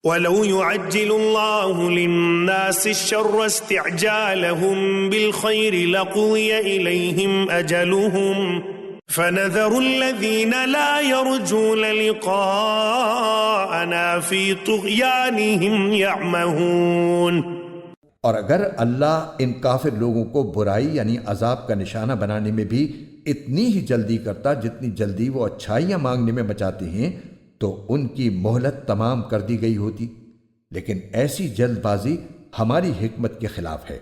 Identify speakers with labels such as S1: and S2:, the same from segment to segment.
S1: وَلَوْ يُعَجِّلُ اللَّهُ لِلنَّاسِ الشَّرَّ اسْتِعْجَالَهُم بِالْخَيْرِ لَقُضِيَ إِلَيْهِمْ أَجَلُهُمْ فَنَذَرُ الَّذِينَ لَا يَرْجُونَ لِقَاءَنَا فِي طُغْيَانِهِمْ يَعْمَهُونَ۔
S2: اور اگر اللہ ان کافر لوگوں کو برائی یعنی عذاب کا نشانہ بنانے میں بھی اتنی ہی جلدی کرتا جتنی جلدی وہ اچھائیاں مانگنے میں مچاتے ہیں تو ان کی مہلت تمام کر دی گئی ہوتی، لیکن ایسی جلد بازی ہماری حکمت کے خلاف ہے،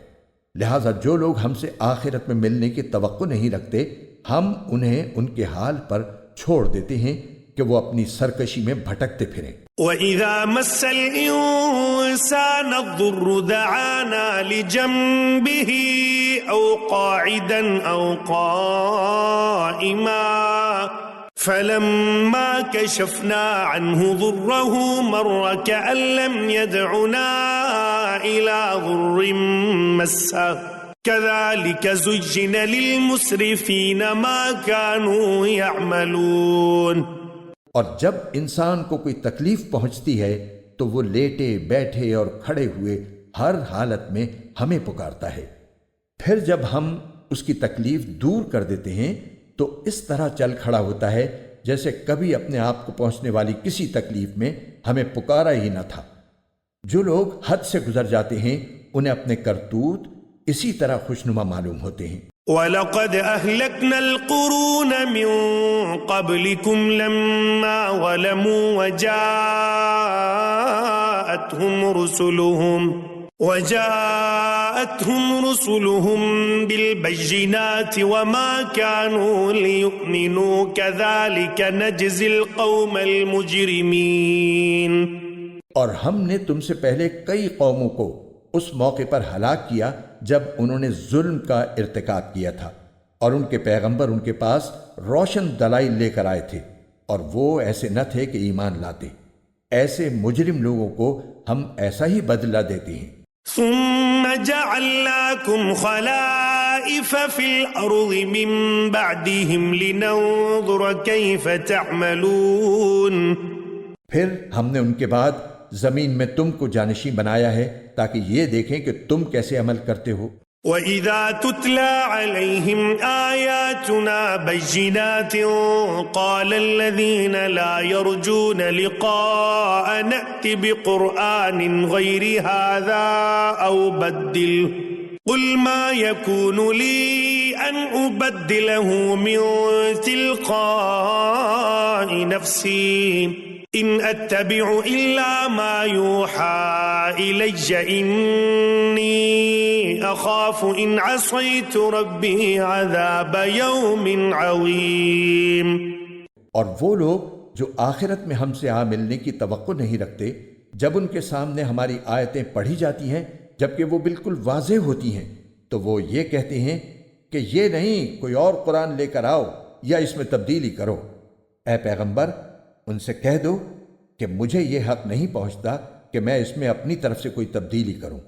S2: لہٰذا جو لوگ ہم سے آخرت میں ملنے کی توقع نہیں رکھتے ہم انہیں ان کے حال پر چھوڑ دیتے ہیں کہ وہ اپنی سرکشی میں بھٹکتے پھریں۔
S1: وَإِذَا مَسَّ الْإِنسَانَ الضُّرُّ دَعَانَا لِجَنبِهِ أَوْ قَاعِدًا أَوْ قَائِمًا فَلَمَّا كَشَفْنَا عَنْهُ ضُرَّهُ مَرَّ كَأَن لَّمْ يَدْعُنَا إِلَى ضُرٍّ مَّسَّهُ كَذَلِكَ زُيِّنَ لِلْمُسْرِفِينَ مَا كَانُوا يَعْمَلُونَ۔
S2: اور جب انسان کو کوئی تکلیف پہنچتی ہے تو وہ لیٹے بیٹھے اور کھڑے ہوئے ہر حالت میں ہمیں پکارتا ہے، پھر جب ہم اس کی تکلیف دور کر دیتے ہیں تو اس طرح چل کھڑا ہوتا ہے جیسے کبھی اپنے آپ کو پہنچنے والی کسی تکلیف میں ہمیں پکارا ہی نہ تھا۔ جو لوگ حد سے گزر جاتے ہیں انہیں اپنے کرتوت اسی طرح خوشنما معلوم ہوتے ہیں۔
S1: وَلَقَدْ أَهْلَكْنَا الْقُرُونَ مِنْ قَبْلِكُمْ لَمَّا ظَلَمُوا وَجَاءَتْهُمْ رُسُلُهُم بِالْبَيِّنَاتِ وَمَا كَانُوا لِيُؤْمِنُوا كَذَلِكَ نَجْزِي الْقَوْمَ الْمُجْرِمِينَ۔
S2: اور ہم نے تم سے پہلے کئی قوموں کو اس موقع پر ہلاک کیا جب انہوں نے ظلم کا ارتکاب کیا تھا، اور ان کے پیغمبر ان کے پاس روشن دلائل لے کر آئے تھے اور وہ ایسے نہ تھے کہ ایمان لاتے۔ ایسے مجرم لوگوں کو ہم ایسا ہی بدلہ دیتے ہیں۔
S1: ثم جعلناكم خلائف في الأرض من بعدهم لننظر كيف تعملون۔
S2: پھر ہم نے ان کے بعد زمین میں تم کو جانشین بنایا ہے تاکہ یہ دیکھیں کہ تم کیسے عمل کرتے ہو۔
S1: وَإِذَا تُتْلَى عَلَيْهِمْ آيَاتُنَا بَيِّنَاتٍ قَالَ الَّذِينَ لَا يَرْجُونَ لِقَاءَ نَأْتِ بِقُرْآنٍ غَيْرِ هَذَا أَوْ بَدِّلْهُ قُلْ مَا يَكُونُ لِي أَنْ أُبَدِّلَهُ مِنْ تِلْقَاءِ نَفْسِي إِنْ أَتَّبِعُ إِلَّا مَا يُوحَى إِلَيَّ إِنِّي أَخَافُ إِنْ عَصَيْتُ رَبِّي عَذَابَ يَوْمٍ عَظِيمٍ۔
S2: اور وہ لوگ جو آخرت میں ہم سے آ ملنے کی توقع نہیں رکھتے، جب ان کے سامنے ہماری آیتیں پڑھی جاتی ہیں جبکہ وہ بالکل واضح ہوتی ہیں تو وہ یہ کہتے ہیں کہ یہ نہیں، کوئی اور قرآن لے کر آؤ یا اس میں تبدیلی کرو۔ اے پیغمبر ان سے کہہ دو کہ مجھے یہ حق نہیں پہنچتا کہ میں اس میں اپنی طرف سے کوئی تبدیلی کروں،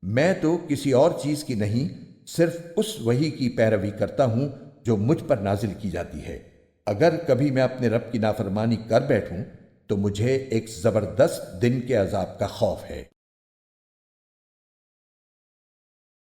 S2: میں تو کسی اور چیز کی نہیں صرف اس وحی کی پیروی کرتا ہوں جو مجھ پر نازل کی جاتی ہے۔ اگر کبھی میں اپنے رب کی نافرمانی کر بیٹھوں تو مجھے ایک زبردست دن کے عذاب کا خوف ہے۔